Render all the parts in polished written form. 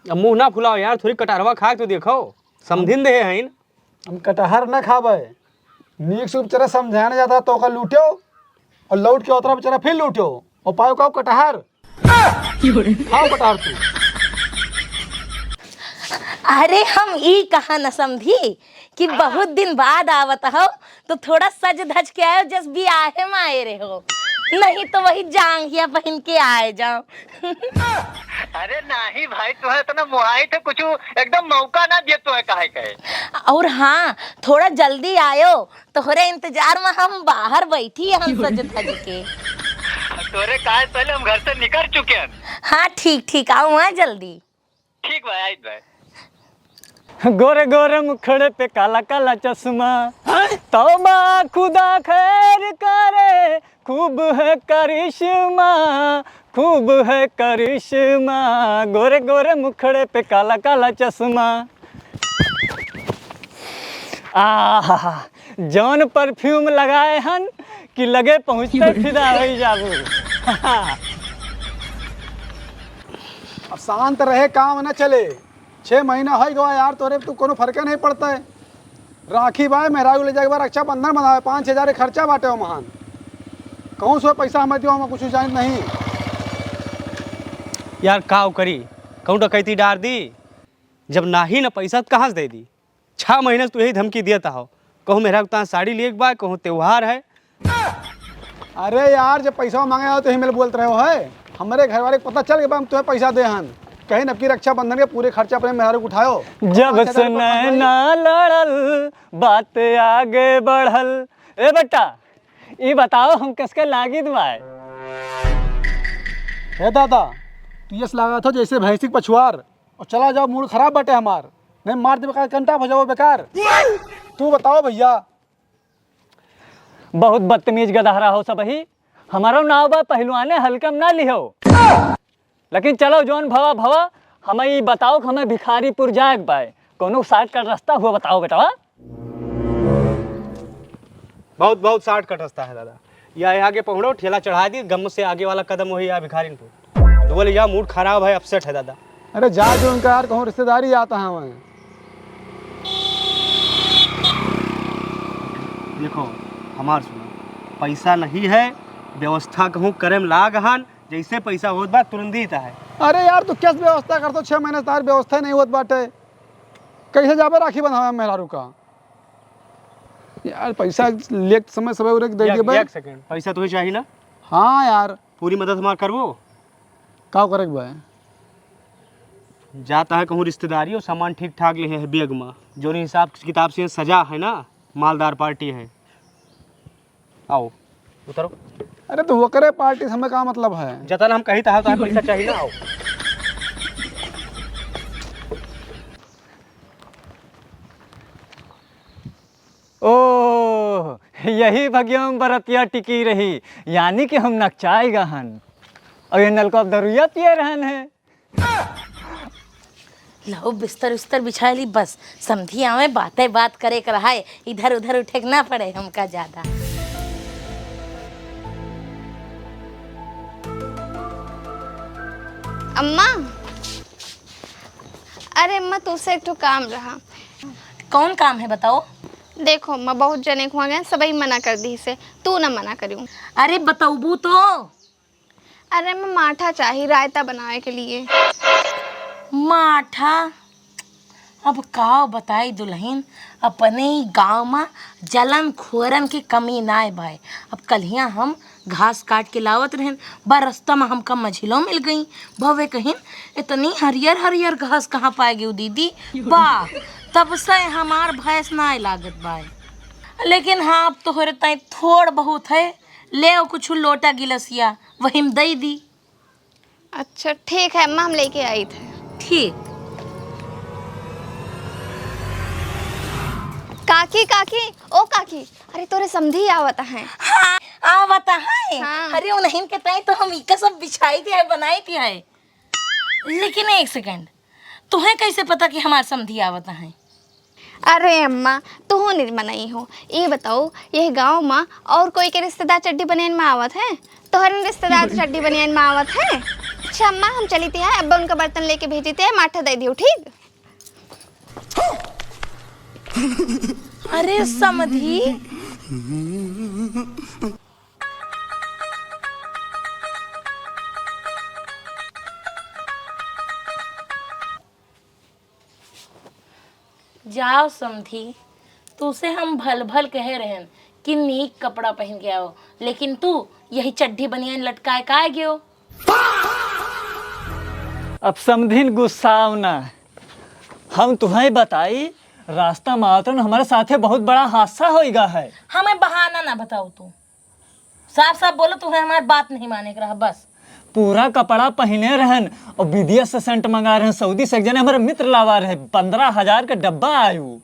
अब मुंह ना फुलाओ यार, थोड़ी कटहरवा खा के तो देखो, समझिन दे है न। हम कटहर न खाबे, नीक से बेचारा समझाने जाता तो का लूटो और लौट के उतरा बेचारा फिर लूटो और पायो का कटहर खाओ कटहर तू। अरे हम ई कहा न समझी कि बहुत दिन बाद आवत हो तो थोड़ा सज धज के आयो, जस भी आहे में आए रहे हो, नहीं तो वही जांघिया पहन के आए जाओ। अरे नहीं भाई, तुम्हें इतना मुहाई थे, कुछ एकदम मौका ना दिए तुम्हें काहे कहे। और हाँ, थोड़ा जल्दी आयो, तोहरे इंतजार में हम बाहर बैठी हम सज धज के। तोरे काहे पहले हम घर से निकल चुके हैं। हाँ ठीक ठीक, आओ वहाँ जल्दी। ठीक भाई, आई भाई। गोरे गोरे मुखड़े पे काला काला चश्मा, तौबा खुदा खैर करे, खूब है करिश्मा, खूब है करिश्मा, गोरे गोरे मुखड़े पे काला काला चश्मा। आहा, जौन परफ्यूम लगाए हन कि लगे पहुँचते फिदा हो जाबू। अब शांत रहे, काम न चले। 6 महीना हो गया यार, तोरे तू कोनो फर्क नहीं पड़ता है। राखी भाई मेहरारू ले जाए रक्षाबंधन मनावे, 5,000 खर्चा बाटे हो महान। कहूँ सो पैसा हमें दियो, हम कुछ जान नहीं यार काव करी, कहूँ डकैती डार दी, जब ना ही ना पैसा तो कहाँ से दे दी। 6 महीने से तू यही धमकी दिया हो, कहूँ मेरा तहाँ साड़ी लिए के बाद, कहूँ त्योहार है। अरे यार जब पैसा मांगे हो तो ही मेरे बोलते रहे हो है। हमारे घर वाले को पता चल गया हम तुम्हें पैसा दे हन, कहीं नबकी रक्षाबंधन के पूरे खर्चा अपने मेहरारू को उठाओ। जब से नैना लड़ल बात आगे बढ़ल। ए बेटा, ये बताओ हम किसके लागी दुआए? हे दादा, तू ये लगा था जैसे भैंसी पछुआर, और चला जाओ, मूड खराब बटे हमार, नहीं मार दे बेकार, कंटा हो जाओ बेकार। तू बताओ भैया। बहुत बदतमीज गदहरा हो सब ही। हमारा नाव बा पहलवाने, हल्कम ना लिहो। लेकिन चलो जौन भवा भवा, हमें ये बताओ कि हमें भिखारीपुर जाए बाय, कोनो शॉर्टकट रास्ता हुआ बताओ बेटा। बहुत बहुत शार्ट कट रास्ता है दादा। या आगे पहुँचो, ठेला चढ़ा दी, गम से आगे वाला कदम वही या भिखारीपुर। तो बोले या मूड खराब है, अपसेट है दादा। अरे जा जो उनका यार, कहूँ रिश्तेदारी आता है वहाँ। देखो हमार सुनो, पैसा नहीं है, व्यवस्था कहूँ करेम लाग हन, जैसे पैसा होत बा तुरंत ही है। अरे यार तू क्या व्यवस्था करतो, 6 महीने से तार व्यवस्था नहीं होत बाटे, कैसे जाबे राखी बंधावे मेहरारू का। यार पैसा ले समय समय उरे दे दिए। एक सेकंड, पैसा तो ही चाहिए ना। हाँ यार, पूरी मदद हमार करबो। का करे के बा? जाता है कहूँ रिश्तेदारी और सामान ठीक ठाक ले है बैग में, जो हिसाब किताब से सजा है ना, मालदार पार्टी है। आओ उतरो। अरे तो वो करे पार्टी, हमें का मतलब है? जतन हम कही था तो पैसा चाहिए ना। आओ। ओह, यही भगियम बरतिया टिकी रही, यानी कि हम नकचाए गहन और ये नलका दरुया पिए रहन है। लो बिस्तर उस्तर बिछा ली, बस समझी आवे, बातें बात करे कर रहा, इधर उधर उठे ना पड़े हमका ज्यादा। अम्मा, अरे अम्मा तुझसे एक तो काम रहा। कौन काम है बताओ? देखो अम्मा, बहुत जने हुआ गए, सबही मना कर दी से, तू ना मना करियो। अरे बताऊबू तो। अरे अम्मा माठा चाहिए रायता बनाए के लिए। माठा? अब का बताई दुल्हन, अपने ही गाँव में जलन खोरन की कमी ना है भाई। अब कलियाँ हम घास काट के लावत रहन, रास्ता में हमका मझिलो मिल गई। भवे कहिन इतनी हरियर हरियर घास कहाँ पाएगी दीदी, वाह, तब से हमार भैंस ना लागत बाय। लेकिन हाँ, अब तो हो रहा थोड़ बहुत है, ले कुछ लोटा गिलसिया वही में दे दी। अच्छा ठीक है अम्मा, हम लेके आई थे। ठीक। काकी काकी, ओ काकी, अरे तोरे समझी आवत है। हाँ आवत है। हाँ। अरे उन्हीं के तय तो हम इका सब बिछाई थी है, बनाई थी है। लेकिन एक सेकंड, तुम्हें कैसे पता कि हमारे समधी आवत है? अरे अम्मा तू हो निर्मनई हो, ये बताओ ये गांव में और कोई के रिश्तेदार चड्डी बनियान में आवत है? तोहर रिश्तेदार चड्डी बनियान में आवत है? अच्छा अम्मा हम चली थी है, अब्बा उनका बर्तन लेके भेजी थे, माठा दे दियो ठीक। अरे समधी, जाओ समधी, तुसे हम भल भल कह रहे हैं कि नीक कपड़ा पहन के आओ, लेकिन तू यही चड्ढी बनियान लटकाए काहे गयो। अब समझिन गुस्साओ ना। हम तुम्हें बताई रास्ता मातन हमारे साथे बहुत बड़ा हादसा होएगा है। हमें बहाना ना बताओ, तू साफ साफ बोलो, तुम्हें हमारी बात नहीं माने के रहा बस। पूरा कपड़ा पहने रहन और विदेश से सेंट मंगा रहे हैं, सऊदी से एक जने हमारे मित्र लावा रहे, 15,000 का डब्बा आयु।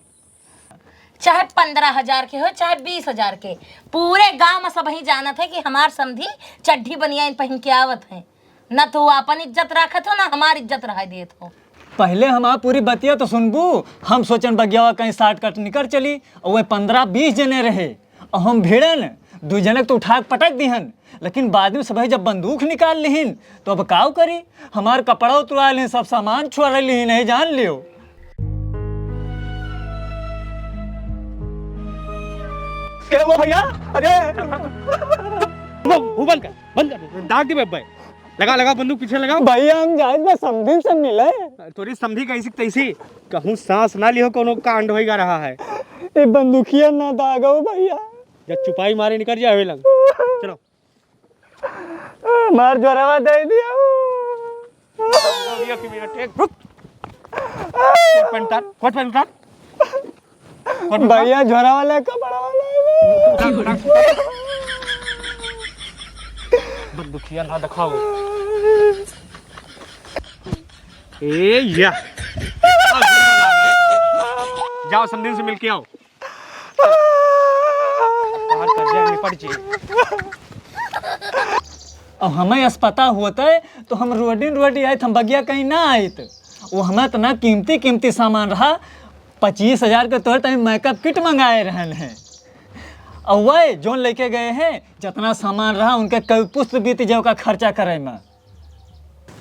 चाहे 15,000 के हो चाहे 20,000 के, पूरे गांव में सब ही जानत है कि हमार समधी चड्ढी बनियान पहन के आवत है। न तो अपन इज्जत रखत हो, ना हमारी इज्जत रह देत हो। पहले हमारा पूरी बतिया तो सुनबू। हम सोचन बगिया कहीं शॉर्टकट निकल चली और वह 15-20 जने रहे और हम भिड़न 2 जने तो उठा के पटक दिहन, लेकिन बाद में सब जब बंदूक निकाल लिहिन तो अब काव करी। हमार कपड़ा उतरा लिहिन, सब सामान छोड़ लिहिन है, जान लियो। क्या हुआ भैया? अरे वो बंद कर दाग दे भाई। लगा बंदूक पीछे लगा। भैया हम जायद में समझी से मिले। तोरी समझी कैसी तैसी कहूँ सांस ना लियो, कोनो कांड होएगा रहा है। ये बंदूकिया ना दागो भैया, जब चुपाई मारे निकल जाए लग। चलो मार जोरावा दे दिया। भैया झोरा वाला कपड़ा वाला बंदूकिया ना दिखाओ। ए या जाओ समदिन से मिलके आओ। अब हमें अस्पता होता है तो हम रोडी आए, हम बगिया कहीं ना आए। वो हमें इतना कीमती सामान रहा, 25,000 के तौर पर मेकअप किट मंगाए रहन हैं। और वह जो लेके गए हैं जितना सामान रहा उनके कई पुष्प बीत जाओ का खर्चा करे में।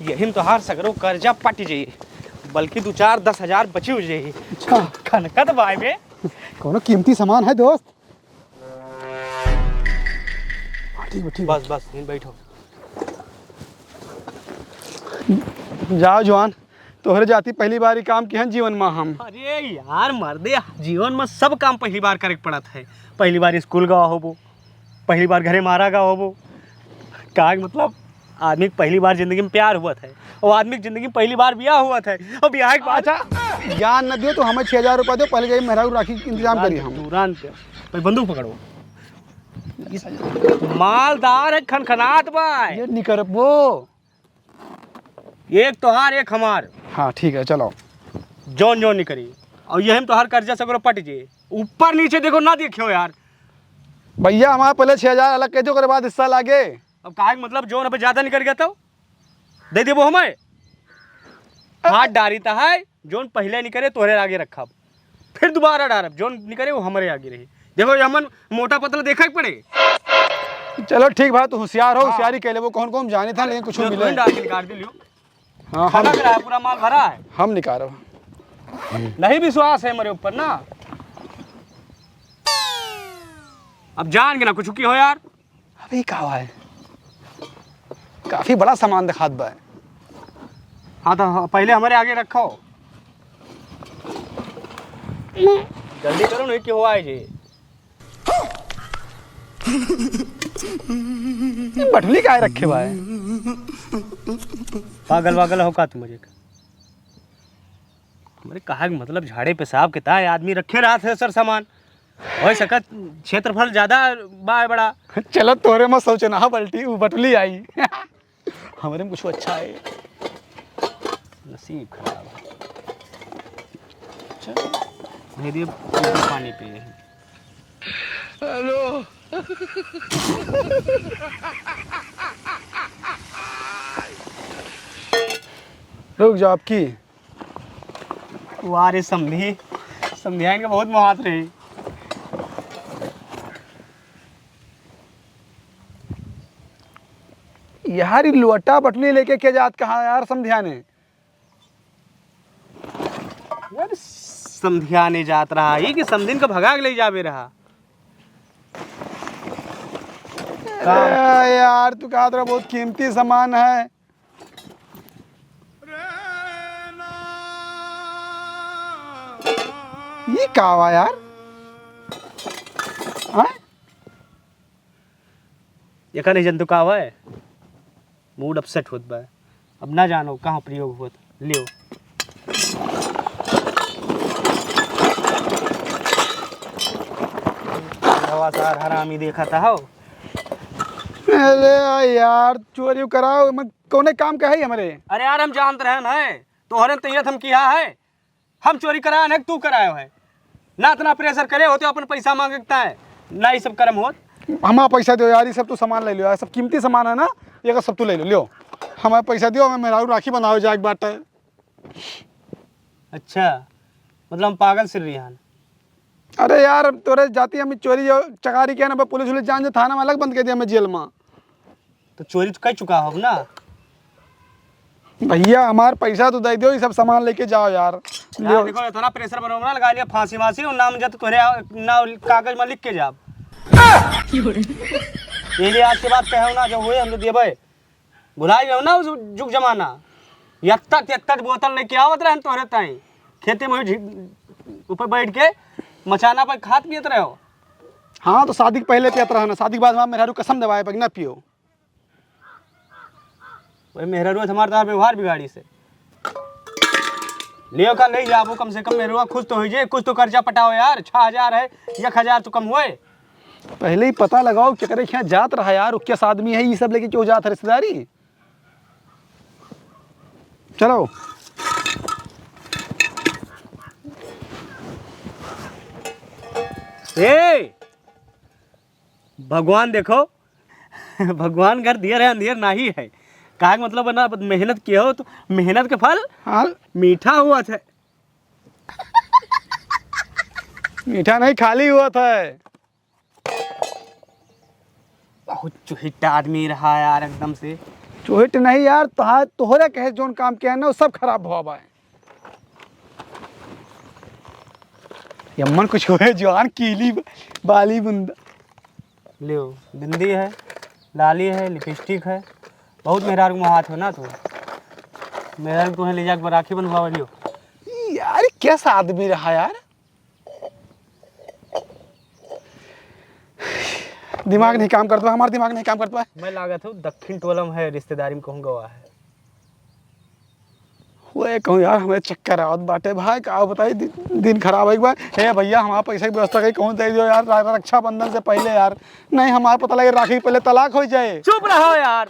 यही तो हार सगरो कर्जा पट जाइए, बल्कि 2-4-10,000 बची हो जाइए। खनकत भाई में कोनो कीमती सामान है दोस्त। ठीक बस यहीं बैठो। जाओ जवान, तोहरे जाती पहली बार ही काम किहन जीवन में हम। अरे यार मर्दे, जीवन में सब काम पहली बार करे पड़त है। पहली बार स्कूल गवा होबो, पहली बार घरे मारा गवा होबो। का मतलब आदमी पहली बार जिंदगी में प्यार हुआ है, और आदमी की जिंदगी में पहली बार ब्याह हुआ है। और ब्याह के बाद ज्ञान न दियो तो हमें 6,000 रुपया दो, पहले जाइए मेहरारू राखी के इंतजाम करिए हम। तुरंत भाई बंदूक पकड़ो। मालदार है, खनखनात भाई। ये निकर वो एक तोहार एक हमार। हाँ ठीक है चलो। जौन नहीं करी, और यही तोहार कर्जा सगरो पट जे। ऊपर नीचे देखो ना देखियो यार। भैया हमारा पहले 6,000 अलग कह दो, के बाद हिस्सा लागे। अब कहा मतलब जोन अब ज्यादा निकल गया तो दे दे वो हमें। हाथ डारी था है, जोन पहले निकले तोहरे आगे रखा, फिर दोबारा डारब, जोन निकले वो हमारे आगे रही। देखो हमन मोटा पतला देखा ही पड़े। चलो ठीक भाई, तो होशियार हो, होशियारी कह ले। वो कौन जाने था, लेकिन कुछ मिले। डाल के निकाल दियो। हाँ खाना करा है, पूरा माल भरा है। हम निकालो। नहीं विश्वास है मेरे ऊपर ना। अब जान के ना कुछ की हो यार। अभी कहा है, काफी बड़ा सामान दिखात बा। हाँ तो पहले हमारे आगे रखो, जल्दी करो नहीं कि हो आए जी। बटली काहे रखे बा? पागल हो का तुम मुझे? मेरे कहा मतलब झाड़े पेशाब के ताए आदमी रखे रहा थे सर सामान। हो सकत क्षेत्रफल ज्यादा बा बड़ा। चलो तोरे में सोचना हा बल्टी वो बटली आई। हमारे में कुछ अच्छा है। नसीब खराब है। चलो दे पानी पिए। हेलो रुक जाओ आपकी। वारे समझिया इनका बहुत मुहात रही। यार ये लोटा बटली लेके क्या जात कहाँ यार समझिया ने? यार समझियाने जात रहा है कि समझिन का भगा के ले जावे रहा। अरे यार तू कहा तेरा बहुत कीमती सामान है। ये का हुआ यार? हाँ? ये का नहीं जंतु का हुआ है, मूड अपसेट होत बा। अब ना जानो कहाँ प्रयोग होत, लियो। हवा सार हरामी देखा था हो। अरे यार चोरी कराओ मैं कौने काम का है हमारे? अरे यार हम जानते रहे ना, तोहरे तैयत हम किया है, हम चोरी कराया ना तू करायो है ना। इतना प्रेशर करे होते अपन पैसा मांगता है ना, ये सब कर्म होत। हमारा पैसा दो यार, ये सब तू सामान ले लो यार, सब कीमती सामान है ना, ये का सब तू ले लो। लियो हमारा पैसा दियो, हमें मेरा राखी बनाओ जाए एक बात है। अच्छा मतलब हम पागल सिर रिहान। अरे यार तोरे जाती हमें चोरी जो चकारी किया ना, पुलिस उलिस जान जो थाना में अलग बंद कर दिया हमें जेल में। तो चोरी तो कर चुका हो ना भैया हमारा पैसा तो दे दो, ये सब सामान लेके जाओ यार। यार देखो इतना प्रेशर बनो ना, लगा लिया फांसी वासी और नाम जाते तोरे ना कागज में लिख के जाब। ये लिए आज के बाद कहो ना जो हुए हम तो देवे, भुला गए ना उस जुग जमाना। यत्तक बोतल लेके आवत रहे तोरे ताई, खेते में ऊपर बैठ के मचाना पर खात पियत रहे हो। हाँ तो शादी के पहले पियत रहा ना, शादी के बाद हमारा मेहरारू कसम दवाए पर ना पियो। भाई मेरा रोज हमारे तार व्यवहार बिगाड़ी से लियो का नहीं जाबो, कम से कम मेरे खुश तो हो जाए, कुछ तो कर्जा पटाओ यार। 6000 है 1000 तो कम हुए। पहले ही पता लगाओ क्या करे क्या जात रहा यार, किस आदमी है, ये सब लेके क्यों जात है रिश्तेदारी। चलो ए भगवान देखो भगवान घर दिया है अंधेर नहीं है। कहा मतलब ना मेहनत किया हो तो मेहनत के फल हाँ मीठा हुआ था। मीठा नहीं खाली हुआ था। बहुत चुहिट्टा आदमी रहा यार एकदम से। चोहिट नहीं यार, तोहरे कहे जोन काम किया ना वो सब खराब हुआ है। यमन कुछ हुए जवान कीली बाली बुंदा। लियो बिंदी है, लाली है, लिपस्टिक है, बहुत मेहरारू में हाथ हो ना तू। मेहरारू तुम्हें ले जाकर राखी बंधवा लियो। यार कैसा आदमी रहा यार, दिमाग नहीं काम करता, हमारा दिमाग नहीं काम करता। मैं लागत हूँ दक्षिण टोलम है, रिश्तेदारी में कहूँ गवा है। वो कहूँ यार हमें चक्कर आवत बाटे भाई, का बताइए दिन खराब है एक बार। हे भैया हमारा पैसा की व्यवस्था कहीं कहूँ दे दो यार, रक्षाबंधन से पहले यार। नहीं हमारा पता लगे राखी पहले तलाक हो जाए। चुप रहो यार।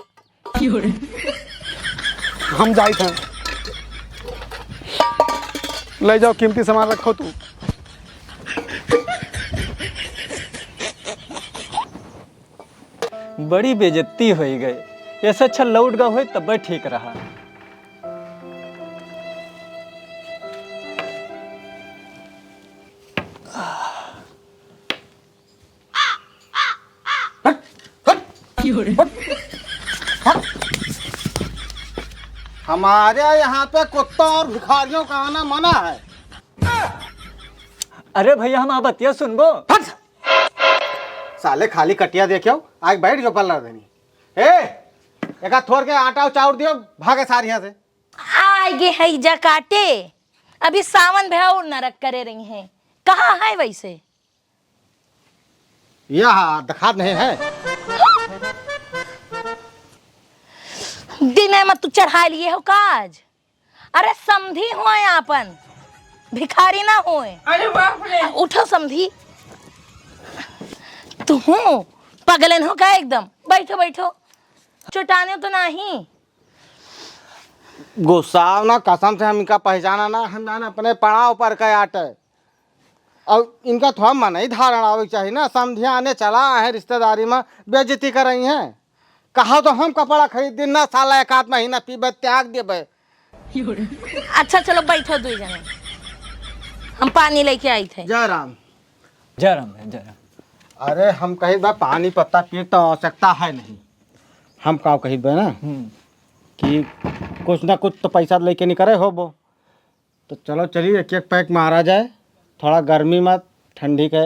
हम जाए थे, ले जाओ कीमती सामान रखो तू। बड़ी बेइज्जती हो गई, ऐसा अच्छा लौट गया हो तब ठीक रहा। हमारे यहाँ पे कुत्तों और भिखारियों का आना मना है। अरे भैया हम बतिया सुनबो। साले खाली कटिया देखियो, आज बैठ जो पल्ला देनी। एक थोड़ के आटा चाउर दियो, भागे सारी यहाँ से। आगे है जा काटे, अभी सावन भैया और नरक करे रही हैं। कहाँ है वैसे? यहाँ दिखा नहीं है। दिन में तू चढ़ा लिए हो काज। अरे समधी हो अपन, भिखारी ना हो। अरे बाप रे, उठो समधी। तू पगलन हो का एकदम? बैठो बैठो, चुटाने तो नहीं। गुस्सा ना कसम से हम इनका पहचाना ना, हम ना अपने पड़ाव पर का आटे। और इनका थोड़ा मन ही धारण आवे चाहिए ना, समझिया आने चला है रिश्तेदारी में बेइज्जती कर रही हैं। कहा तो हम कपड़ा खरीद दिन ना, साला एक आध महीना पीबे त्याग देबे। अच्छा चलो बैठो दो जने, हम पानी लेके आई थे। जय राम। जय राम है, जय राम। अरे हम कहीं बा पानी पत्ता पिए तो आवश्यकता है नहीं, हम का कहित बे ना कि कुछ ना कुछ तो पैसा लेके नहीं करे हो वो, तो चलो चलिए एक एक पैक मारा जाए, थोड़ा गर्मी में ठंडी के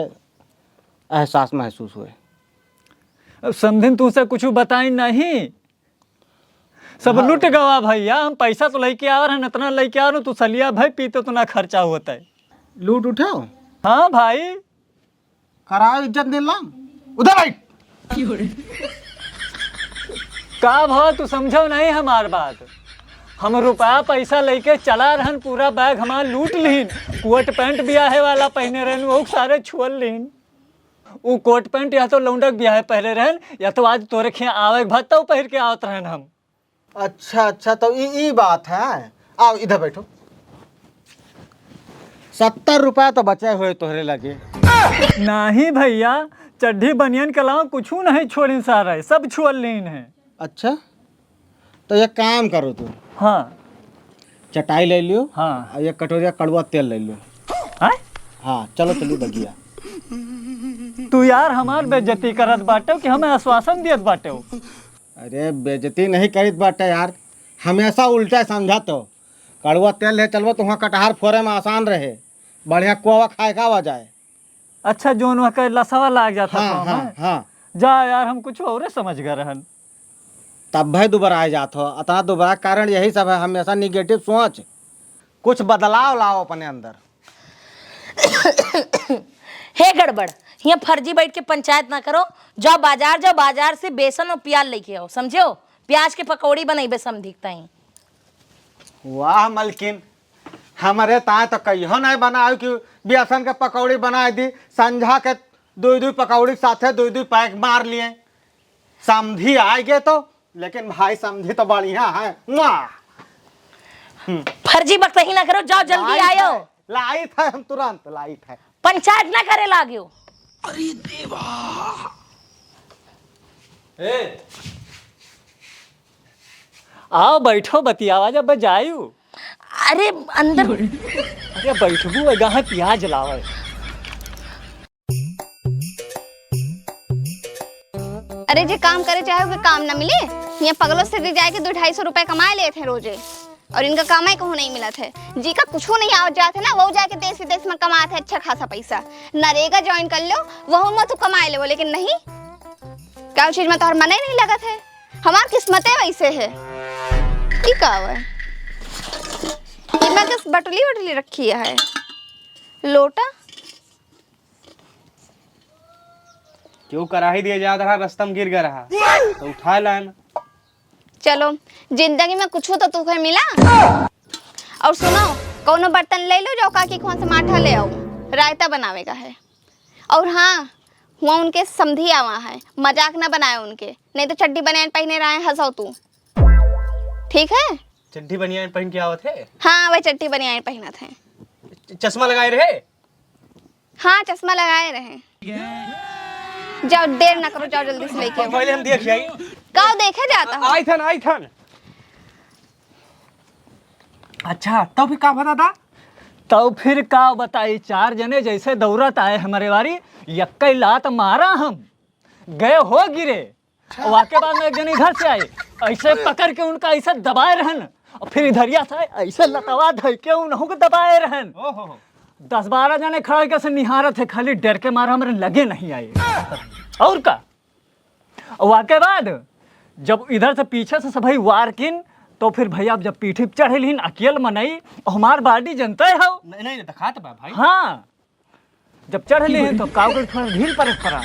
एहसास महसूस हुए। अब समझिन तुमसे कुछ बताई नहीं, सब लुट गवा भैया। हम पैसा तो लेके आ रहे हैं, इतना लेके आ रहे तू सलिया भाई पीते तो ना खर्चा होता है। लूट उठाओ, हाँ भाई कराओ इज्जत नीलाम, उधर बैठ। का भाव तू समझो नहीं हमार बात। हम रुपया पैसा लेके चला रहन, पूरा बैग हमार लूट लीन। कोट पैंट ब्याहे वाला पहने रहन, वो सारे छुअल लीन। वो कोट पैंट या तो लौंडक ब्याहे पहले रहन, या तो आज तोरे खे आवे के भात तो पहन के आवत रहन हम। अच्छा अच्छा, तो ये बात है। आओ इधर बैठो। 70 रुपया तो बचे हुए तोहरे लगे। नहीं भैया, चड्ढी बनियन के अलावा कुछ नहीं छोड़ीन, सारा सब छुअल लीन है। अच्छा, तो एक काम करो तुम, हाँ चटाई ले लियो, हाँ और एक कटोरिया कड़वा तेल ले लियो। हाँ? हाँ चलो चलिए बगिया। तू यार हमार बेइज्जती करत बाटे कि हमें आश्वासन दियत बाटे। अरे बेइज्जती नहीं करित बाटे यार, हमेशा उल्टा समझा। तो कड़वा तेल ले चलबो तो वहाँ कटहर फोड़े में आसान रहे, बढ़िया कोवा खाए का आ जाए। अच्छा, जोन वह के लसवा लाग जाता हाँ था हाँ हमें। हाँ, जा यार, हम कुछ और समझ गए रहन। तब भाई दोबारा आ जात हो। अतना दोबारा कारण यही सब है, हमेशा निगेटिव सोच, कुछ बदलाव लाओ अपने अंदर। हे गड़बड़, यहाँ फर्जी बैठ के पंचायत ना करो। जाओ बाजार से बेसन और प्याज लेके आओ, समझो। प्याज के पकौड़ी बनैबे समझिकता ही। वाह मलकिन, हमारे ताए तो कहियो नहीं बनाओ कि बेसन के पकौड़ी बना दी। संझा के दो पकौड़ी साथे दो पैक मार लिए। समझी आएगे तो, लेकिन भाई समझी तो बढ़िया है। फर्जी बकतही ना करो, जाओ जल्दी आयो। लाइट है, हम तुरंत लाइट है। पंचायत ना करे लाग्यो। आओ बैठो, बतियावा जब जायू। अरे अंदर अरे बैठबू, गहाँ प्याज लावे। अरे जे काम करे चाहे कि काम ना मिले, यहाँ पगलों से जाए के 200-250 रुपए कमा ले थे रोजे, और इनका कमाई कहूँ नहीं मिला थे। जी का कुछ नहीं आ जाते ना, वो जाके देश विदेश में कमाते हैं अच्छा खासा पैसा। नरेगा ज्वाइन कर लो, वह में तो कमाए ले वो, लेकिन नहीं, क्या चीज में तो मन ही नहीं लगा थे। हमार किस्मतें वैसे है। की का है मैं किस बटुली रखी है, लोटा क्यों कराही दिया जा रहा, रस्तम गिर गया रहा तो उठा लान। चलो, जिंदगी में कुछ तो तुझे मिला। और सुनो, कोनो बर्तन ले लो, जाओ काकी कौन से माठा ले आओ, रायता बनावेगा है। और हाँ, हुआ उनके समधी आवा है, मजाक ना बनाए उनके, नहीं तो चड्डी बनियान पहने रहे हंसाओ तू, ठीक है? चड्डी बनियान पहन के आवत है? हाँ, वही चड्डी बनियान पहना थे। चश्मा लगाए रहे? हाँ, चश्मा लगाए रहे। जाओ, देर ना करो, जाओ जल्दी से लेके आओ। पहले हम देख आई। गाँव देखे जाता हूँ। आई थन। अच्छा, तब फिर का बता था? तो फिर का बताई, 4 जने जैसे दौड़त आए हमारे वारी, यक्कई लात मारा, हम गए हो गिरे। और वाके बाद में एक जन इधर से आए, ऐसे पकड़ के उनका ऐसे दबाए रहन, और फिर इधरिया से ऐसे लतवा धर के उन्हों को दबाए रहन। 10-12 जने खड़े के से निहारत है, खाली डर के मारा हमारे लगे नहीं आए। और का वाके बाद जब इधर से पीछे से सभी वार किन, तो फिर भैया जब पीठी चढ़े लीन अकेल मनई, हमार बाडी जनता है। नहीं दिखात बा भाई। हाँ, जब चढ़ ली तो काव कर थोड़ा ढील पर पड़ा।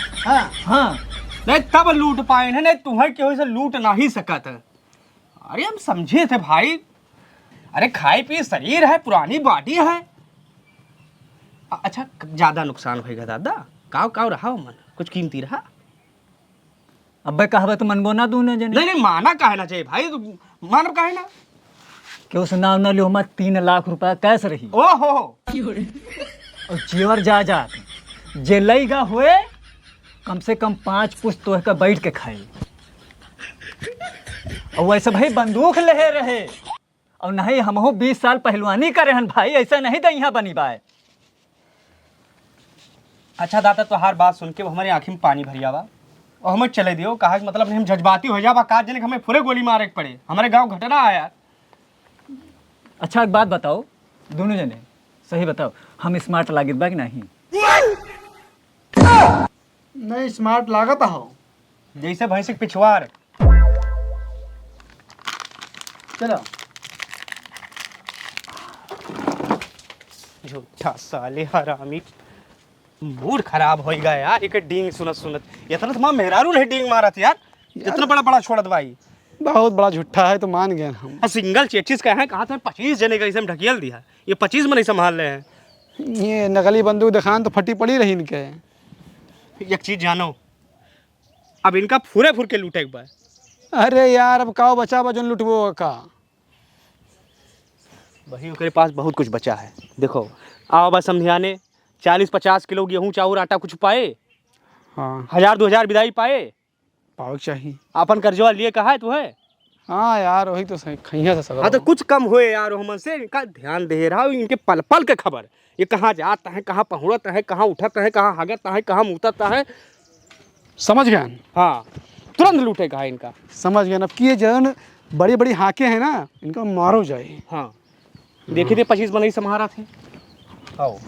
हाँ नहीं तब लूट पाए हैं, नहीं तुम्हें क्यों से लूट ना ही सकत। अरे हम समझे थे भाई, अरे खाई पी शरीर है, पुरानी बॉडी है। अच्छा, ज्यादा नुकसान होएगा दादा? काव रहा मन, कुछ कीमती रहा? अब कहबे तो मनबो ना दूने जने। नहीं माना कहना चाहिए भाई, मानव कहे ना क्यों से नाम न लियो मत। 3 लाख रुपया कैसे रही। ओहो, और जेवर जा जे लईगा हुए, कम से कम 5 पुश्त तो का बैठ के खाई। और वैसे भाई बंदूक ले रहे, और नहीं हमहो 20 साल पहलवानी करे हन भाई, ऐसा नहीं तो यहाँ बनी बाय। अच्छा दादा, तो हर बात सुन के हमारी आँखी में पानी भरी आवा। और हमें चले दियो कहा कि मतलब हम जज्बाती हो जाबा का जने हमें पूरे गोली मारे के पड़े हमारे गांव घटना है यार। अच्छा एक बात बताओ दोनों जने, सही बताओ, हम स्मार्ट लागित बा कि नहीं? नहीं स्मार्ट लागत हो जैसे भैंस के पिछवाड़। चलो झूठा साले हरामी, मूड खराब हो गया यार। एक डींग सुनत सुनत इतना तो मां मेहरारू नहीं डींग मारत यार, इतना बड़ा बड़ा छोड़त भाई। बहुत बड़ा झूठा है तो मान गए हम। सिंगल चेचिस का है कहा था 25 जने का इसमें ढकेल दिया, ये 25 में नहीं संभाल रहे हैं। ये नकली बंदूक दिखान तो फटी पड़ी रही इनके। एक चीज जानो, अब इनका फुरे फुर के लूटे एक बार। अरे यार अब काओ बचा बजन लुटबो का। वही उसके पास बहुत कुछ बचा है। देखो आओ बस समझाने, 40-50 किलो गेहूं चाउर आटा कुछ पाए, हाँ 1000-2000 विदाई पाए, पाओ चाहिए। अपन कर्जवा लिए कहा है तुम्हें। हाँ यार वही तो सही खैया से सगा। हाँ तो कुछ कम हुए यार हमन से, इनका ध्यान दे रहा हूँ, इनके पल पल के खबर, ये कहाँ जाता है, कहाँ पहुँचता है, कहाँ उठता है, कहाँ हागता है, कहाँ मुतता है। समझ गए। हाँ तुरंत लूटेगा इनका। समझ गए। अब किए जन बड़ी बड़ी हाके हैं ना इनका मारो जाए। हाँ देखे थे 25 बनाई सम्हारा थे। आओ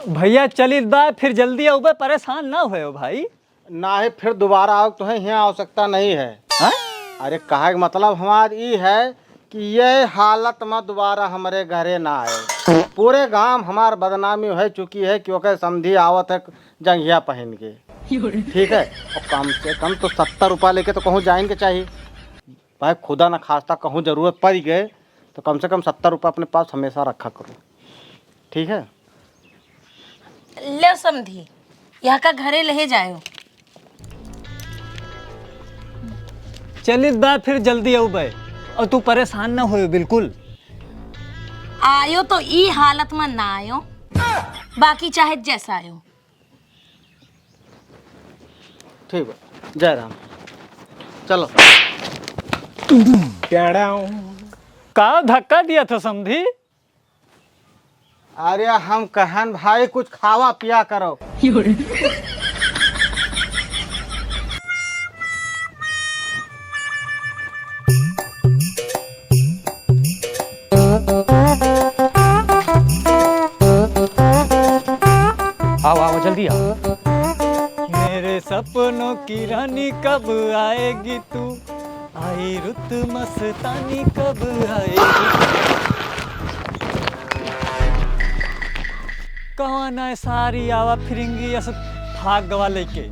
भैया चलित बा, फिर जल्दी आओ बे, परेशान ना हो भाई। ना ही फिर दोबारा आओ तो यहाँ आवश्यकता नहीं है। हाँ? अरे कहे का मतलब हमार ये है कि ये हालत में दोबारा हमारे घरे ना आए। पूरे गांव हमार बदनामी हो चुकी है क्योंकि समधी आवत है जंघिया पहन के, ठीक है। और कम से कम तो 70 रुपये लेके तो कहूँ जाएंगे चाहिए भाई, खुदा न खास्ता कहूँ जरूरत पड़ गए तो कम से कम 70 रुपये अपने पास हमेशा रखा करो, ठीक है। ले समझी यहाँ का घरे ले जाओ। चलित बा, फिर जल्दी आओ बे, और तू परेशान ना हो बिल्कुल। आयो तो ई हालत में ना आयो, बाकी चाहे जैसा आयो। ठीक है, जय राम। चलो का धक्का दिया था समधी? अरे हम कहन भाई कुछ खावा पिया करो। आओ आओ जल्दी आओ। मेरे सपनों की रानी कब आएगी तू, आई रुत मस्तानी कब आएगी। कौन है सारी आवा फिरेंगी ऐसे भाग गवा लेके,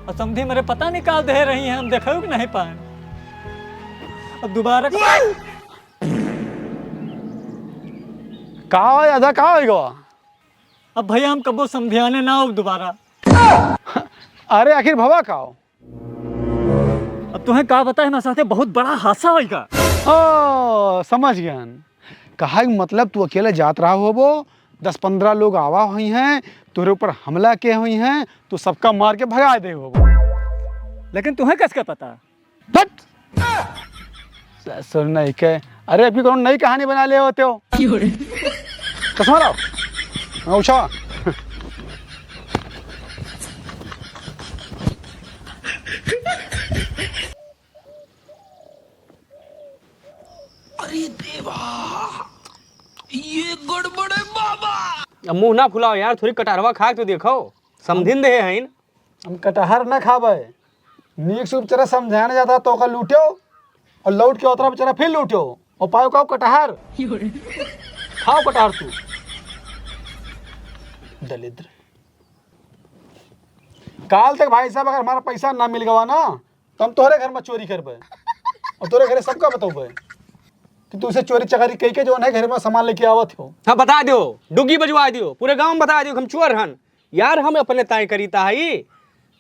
और समझी मेरे पता नहीं कहाँ दे रही हैं, हम देखो कि नहीं पाए। अब दोबारा कहा आधा कहा होगा। अब भैया हम कबो समझाने ना हो दोबारा। अरे आखिर भवा काओ। अब तुम्हें कहा पता है मेरे साथ बहुत बड़ा हादसा होगा। ओ समझ गया। कहा मतलब तू अकेले जात रहा हो, वो 10-15 लोग आवा हुई हैं, तेरे ऊपर हमला किए हुई हैं, तू सबका मार के भगा दे हो। लेकिन तुम्हें कैसे पता? सर नहीं के। अरे अभी कौन नई कहानी बना ले होते हो। कसम रहो उछा। अब मुंह ना फुलाओ यार, थोड़ी कटारवा खा के तो देखो, समझिन दे हैं। हम कटहर न खाबे, नीक से बेचारा समझाने जाता तो का लूटो और लौट के उतरा बेचारा फिर लूटो और पायो खाओ कटहर। खाओ कटहर तू दलिद्र। काल तक भाई साहब अगर हमारा पैसा ना मिल गवा ना तो हम तोहरे घर में चोरी करबे और तोरे घरे सबका बताओ कि तू उसे चोरी चकारी कई के जो है घर में सामान लेके आवत हो। हाँ बता दो, डुग्गी बजवा दियो, पूरे गांव में बता दियो हम चोर हन यार। हम अपने तय करीता है,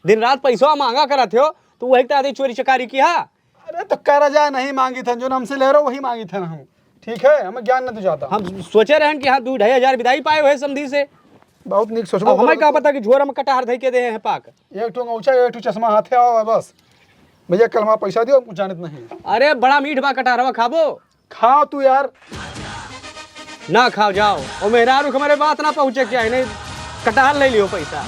दिन रात पैसा मांगा करत हो तो वही तो आदि चोरी चकारी किया। अरे तो कर्जा नहीं मांगी थन, जो हमसे ले रहे हो वही मांगी थन हम, ठीक है। हमें ज्ञान नहीं जाता। हम सोचे रहन कि हाँ 2-2.5 विदाई पाए हुए समधी से। बहुत नीक सोचबो। हमें क्या पता कि झोरा में कटार धई के दे हैं पाक। एक ठो ऊंचा एक ठो चश्मा हाथे आओ बस। भैया कल हमारा पैसा दियो, कुछ जानत नहीं। अरे बड़ा मीठ बा कटारवा, खाबो खाओ तू यार। ना खाओ जाओ, और मेहरारू हमारे बात ना पहुंचे क्या है, नहीं कटार ले लियो पैसा।